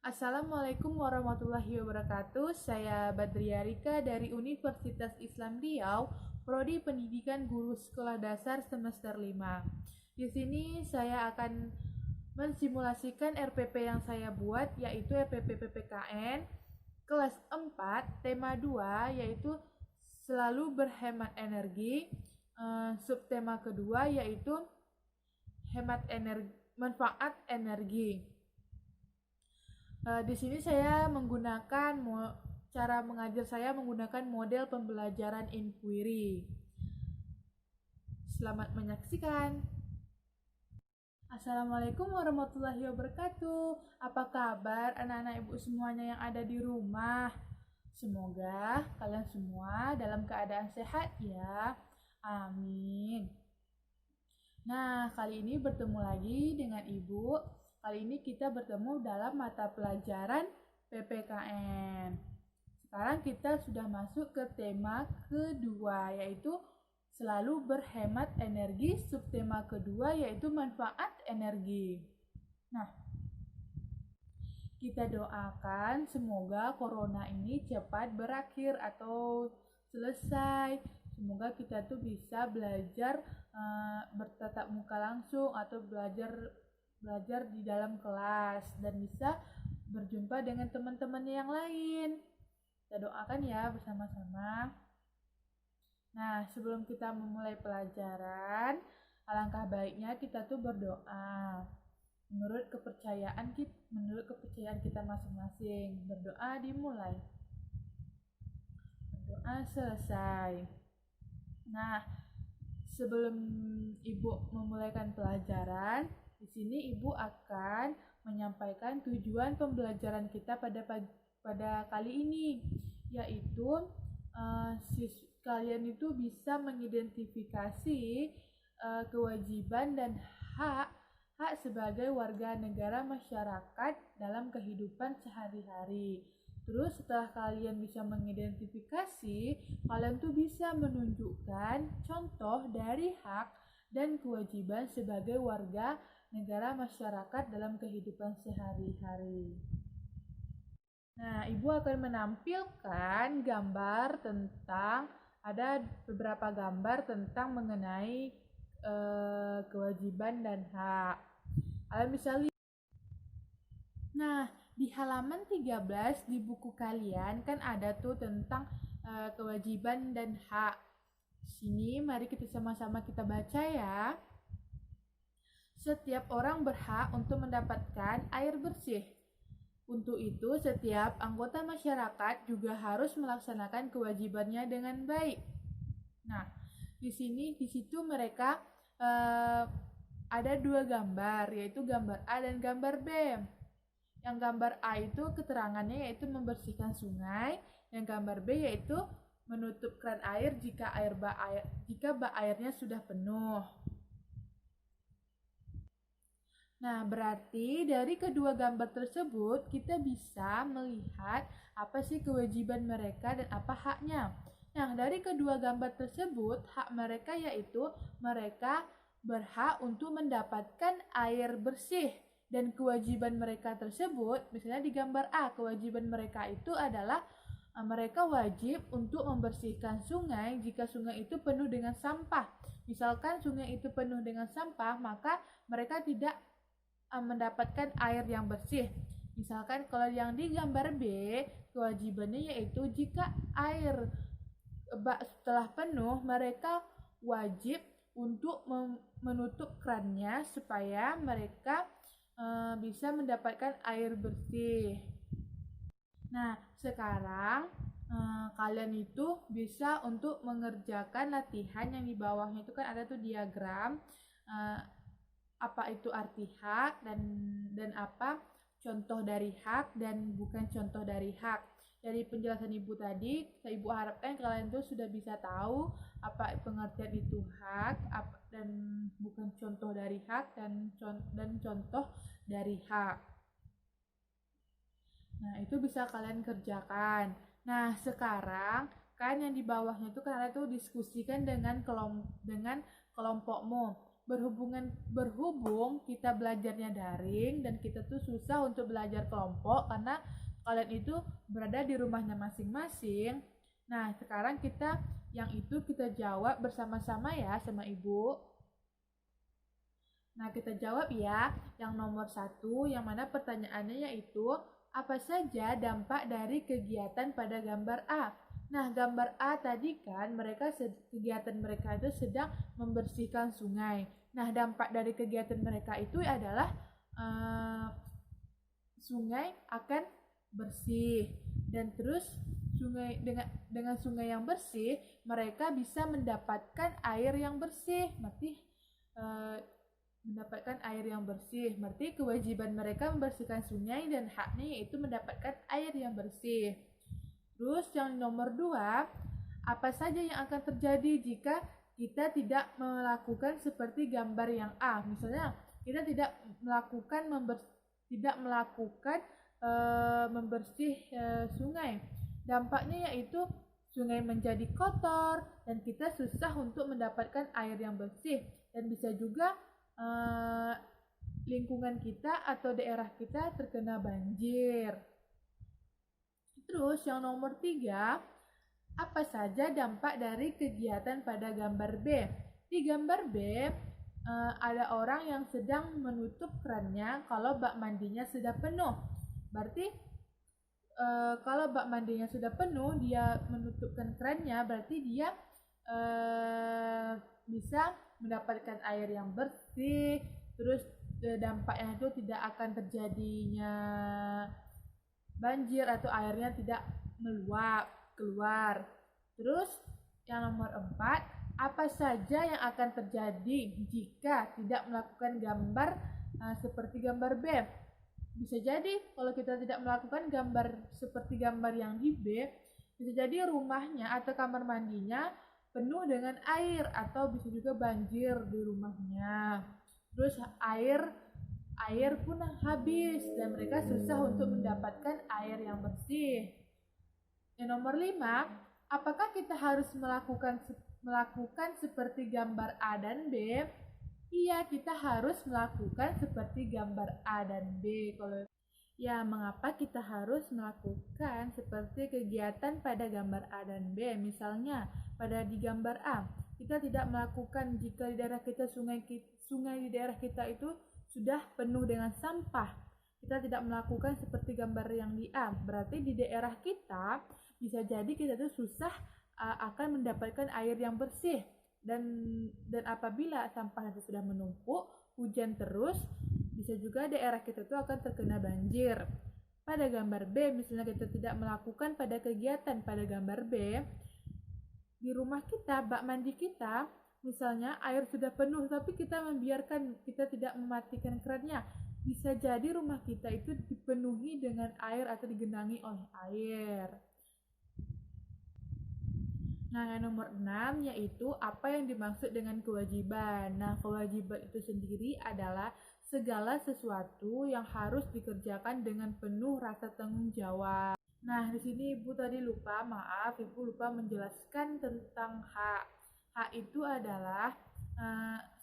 Assalamualaikum warahmatullahi wabarakatuh. Saya Badria Rika dari Universitas Islam Riau, Prodi Pendidikan Guru Sekolah Dasar semester 5. Di sini saya akan mensimulasikan RPP yang saya buat, yaitu RPP PPKN kelas 4, tema 2, yaitu selalu berhemat energi. Subtema kedua yaitu hemat energi, manfaat energi. Di sini saya menggunakan cara mengajar saya menggunakan model pembelajaran inquiry. Selamat menyaksikan. Assalamualaikum warahmatullahi wabarakatuh. Apa kabar anak-anak ibu semuanya yang ada di rumah? Semoga kalian semua dalam keadaan sehat ya. Amin. Nah, kali ini bertemu lagi dengan ibu. Kali ini kita bertemu dalam mata pelajaran PPKN. Sekarang kita sudah masuk ke tema kedua, yaitu selalu berhemat energi. Subtema kedua yaitu manfaat energi. Nah, kita doakan semoga corona ini cepat berakhir atau selesai. Semoga kita tuh bisa belajar bertatap muka langsung atau belajar di dalam kelas dan bisa berjumpa dengan teman-temannya yang lain. Kita doakan ya bersama-sama. Nah, sebelum kita memulai pelajaran, alangkah baiknya kita tuh berdoa. Menurut kepercayaan kita masing-masing. Berdoa dimulai. Berdoa selesai. Nah, sebelum ibu memulaikan pelajaran, di sini ibu akan menyampaikan tujuan pembelajaran kita pada kali ini, yaitu kalian itu bisa mengidentifikasi kewajiban dan hak sebagai warga negara masyarakat dalam kehidupan sehari-hari. Terus setelah kalian bisa mengidentifikasi, kalian tuh bisa menunjukkan contoh dari hak dan kewajiban sebagai warga negara masyarakat dalam kehidupan sehari-hari. Nah, ibu akan menampilkan gambar tentang, ada beberapa gambar tentang mengenai kewajiban dan hak. Kalian bisa lihat. Nah, di halaman 13 di buku kalian kan ada tuh tentang kewajiban dan hak. Sini mari kita sama-sama kita baca ya. Setiap orang berhak untuk mendapatkan air bersih. Untuk itu, setiap anggota masyarakat juga harus melaksanakan kewajibannya dengan baik. Nah, di situ mereka ada dua gambar, yaitu gambar A dan gambar B. Yang gambar A itu keterangannya yaitu membersihkan sungai, dan gambar B yaitu menutup keran air jika bak airnya sudah penuh. Nah, berarti dari kedua gambar tersebut kita bisa melihat apa sih kewajiban mereka dan apa haknya. Nah, dari kedua gambar tersebut, hak mereka yaitu mereka berhak untuk mendapatkan air bersih. Dan kewajiban mereka tersebut, misalnya di gambar A, kewajiban mereka itu adalah mereka wajib untuk membersihkan sungai jika sungai itu penuh dengan sampah. Misalkan sungai itu penuh dengan sampah, maka mereka tidak mendapatkan air yang bersih. Misalkan kalau yang di gambar B, kewajibannya yaitu jika air bak setelah penuh, mereka wajib untuk menutup krannya supaya mereka bisa mendapatkan air bersih. Nah, sekarang kalian itu bisa untuk mengerjakan latihan yang di bawahnya itu kan ada tuh diagram apa itu arti hak dan apa contoh dari hak dan bukan contoh dari hak. Dari penjelasan ibu tadi, ibu harapkan kalian tuh sudah bisa tahu apa pengertian itu hak dan bukan contoh dari hak dan contoh dari hak. Nah, itu bisa kalian kerjakan. Nah, sekarang kan yang di bawahnya itu kan ada tuh diskusikan dengan kelompokmu. berhubung kita belajarnya daring dan kita tuh susah untuk belajar kelompok karena kalian itu berada di rumahnya masing-masing. Nah, sekarang kita jawab bersama-sama ya sama Ibu. Nah, kita jawab ya yang nomor 1, yang mana pertanyaannya yaitu apa saja dampak dari kegiatan pada gambar A. Nah, gambar A tadi kan kegiatan mereka itu sedang membersihkan sungai. Nah, dampak dari kegiatan mereka itu adalah sungai akan bersih, dan terus dengan sungai yang bersih mereka bisa mendapatkan air yang bersih. Mendapatkan air yang bersih, berarti kewajiban mereka membersihkan sungai dan haknya yaitu mendapatkan air yang bersih. Terus yang nomor 2, apa saja yang akan terjadi jika kita tidak melakukan seperti gambar yang A? Misalnya kita tidak melakukan membersih sungai. Dampaknya yaitu sungai menjadi kotor dan kita susah untuk mendapatkan air yang bersih, dan bisa juga lingkungan kita atau daerah kita terkena banjir. Terus yang nomor 3, apa saja dampak dari kegiatan pada gambar B? Di gambar B ada orang yang sedang menutup kerannya kalau bak mandinya sudah penuh. Berarti kalau bak mandinya sudah penuh, dia menutupkan kerannya, berarti dia bisa mendapatkan air yang bersih. Terus dampaknya itu tidak akan terjadinya banjir atau airnya tidak meluap keluar. Terus yang nomor 4, apa saja yang akan terjadi jika tidak melakukan gambar seperti gambar B? Bisa jadi kalau kita tidak melakukan gambar seperti gambar yang di B, bisa jadi rumahnya atau kamar mandinya penuh dengan air atau bisa juga banjir di rumahnya. Terus air pun habis dan mereka susah untuk mendapatkan air yang bersih. Yang nomor 5, apakah kita harus melakukan seperti gambar A dan B? Iya, kita harus melakukan seperti gambar A dan B. Mengapa kita harus melakukan seperti kegiatan pada gambar A dan B? Misalnya, di gambar A, kita tidak melakukan jika di daerah kita sungai di daerah kita itu sudah penuh dengan sampah. Kita tidak melakukan seperti gambar yang di A. Berarti di daerah kita bisa jadi kita tuh susah akan mendapatkan air yang bersih. Dan apabila sampah itu sudah menumpuk, hujan terus, bisa juga daerah kita itu akan terkena banjir. Pada gambar B, misalnya kita tidak melakukan pada kegiatan pada gambar B, di rumah kita, bak mandi kita, misalnya air sudah penuh tapi kita tidak mematikan kerannya, bisa jadi rumah kita itu dipenuhi dengan air atau digenangi oleh air. Nah, yang nomor 6 yaitu apa yang dimaksud dengan kewajiban. Nah, kewajiban itu sendiri adalah segala sesuatu yang harus dikerjakan dengan penuh rasa tanggung jawab. Nah, di sini Ibu lupa menjelaskan tentang hak. Hak itu adalah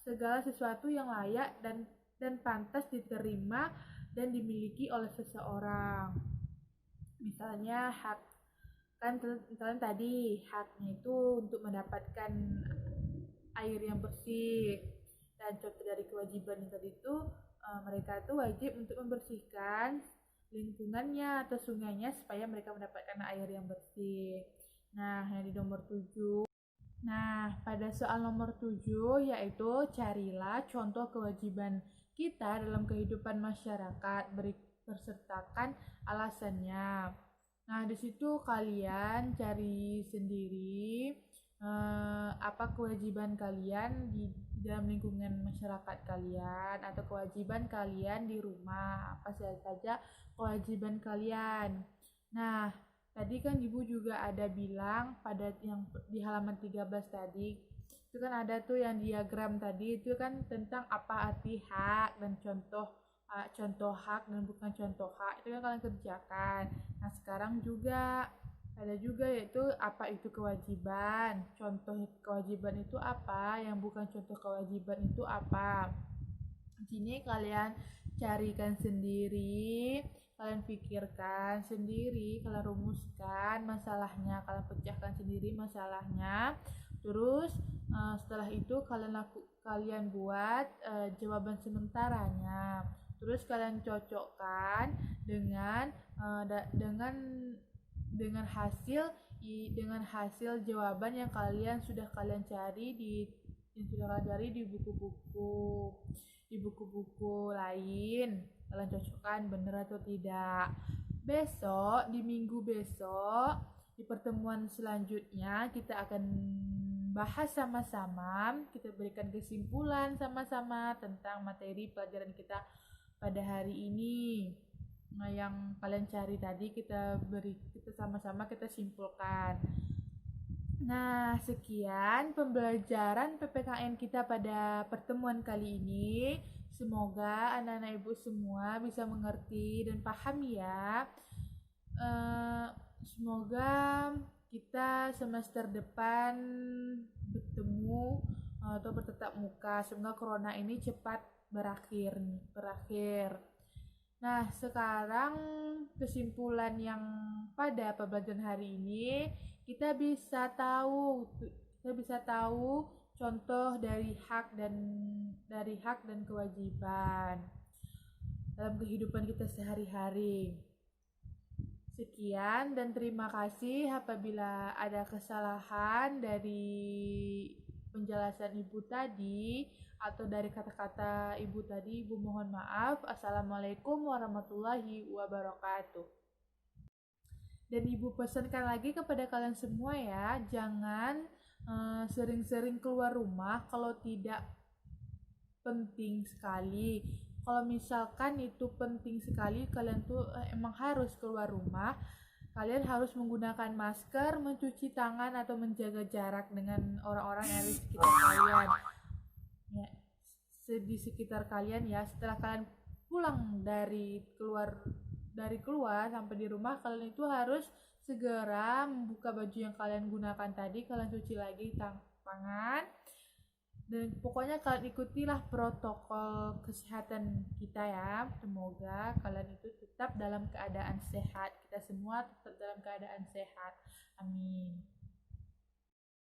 segala sesuatu yang layak dan pantas diterima dan dimiliki oleh seseorang. Misalnya misalnya tadi haknya itu untuk mendapatkan air yang bersih, dan contoh dari kewajiban yang tadi itu mereka itu wajib untuk membersihkan lingkungannya atau sungainya supaya mereka mendapatkan air yang bersih. Nah, yang di nomor 7. Nah, pada soal nomor 7 yaitu carilah contoh kewajiban kita dalam kehidupan masyarakat, bersertakan alasannya. Nah, di situ kalian cari sendiri apa kewajiban kalian di dalam lingkungan masyarakat kalian atau kewajiban kalian di rumah, apa saja kewajiban kalian. Nah, tadi kan Ibu juga ada bilang pada yang di halaman 13 tadi, itu kan ada tuh yang diagram tadi, itu kan tentang apa arti hak dan contoh hak dan bukan contoh hak, itu kan kalian kerjakan. Nah, sekarang juga Ada juga yaitu apa itu kewajiban. Contoh kewajiban itu apa, yang bukan contoh kewajiban itu apa. Di sini kalian carikan sendiri, kalian pikirkan sendiri, kalian rumuskan masalahnya, kalian pecahkan sendiri masalahnya. Terus setelah itu kalian buat jawaban sementaranya. Terus kalian cocokkan dengan dengan hasil jawaban yang sudah kalian cari di buku-buku lain. Kalian cocokkan benar atau tidak. Besok, di minggu besok, di pertemuan selanjutnya kita akan bahas sama-sama, kita berikan kesimpulan sama-sama tentang materi pelajaran kita pada hari ini. Nah, yang kalian cari tadi kita sama-sama kita simpulkan. Nah, sekian pembelajaran PPKN kita pada pertemuan kali ini. Semoga anak-anak ibu semua bisa mengerti dan paham ya. Semoga kita semester depan bertemu atau bertatap muka. Semoga corona ini cepat berakhir. Nah, sekarang kesimpulan yang pada pembelajaran hari ini kita bisa tahu contoh dari hak dan kewajiban dalam kehidupan kita sehari-hari. Sekian dan terima kasih. Apabila ada kesalahan dari penjelasan Ibu tadi atau dari kata-kata Ibu tadi, Ibu mohon maaf. Assalamualaikum warahmatullahi wabarakatuh. Dan Ibu pesankan lagi kepada kalian semua ya, jangan sering-sering keluar rumah kalau tidak penting sekali. Kalau misalkan itu penting sekali, kalian tuh emang harus keluar rumah, kalian harus menggunakan masker, mencuci tangan atau menjaga jarak dengan orang-orang yang ada di sekitar kalian. Ya, di sekitar kalian ya. Setelah kalian pulang dari keluar sampai di rumah, kalian itu harus segera membuka baju yang kalian gunakan tadi, kalian cuci lagi tangan, dan pokoknya kalian ikutilah protokol kesehatan kita ya. Semoga kalian itu tetap dalam keadaan sehat, kita semua tetap dalam keadaan sehat. Amin.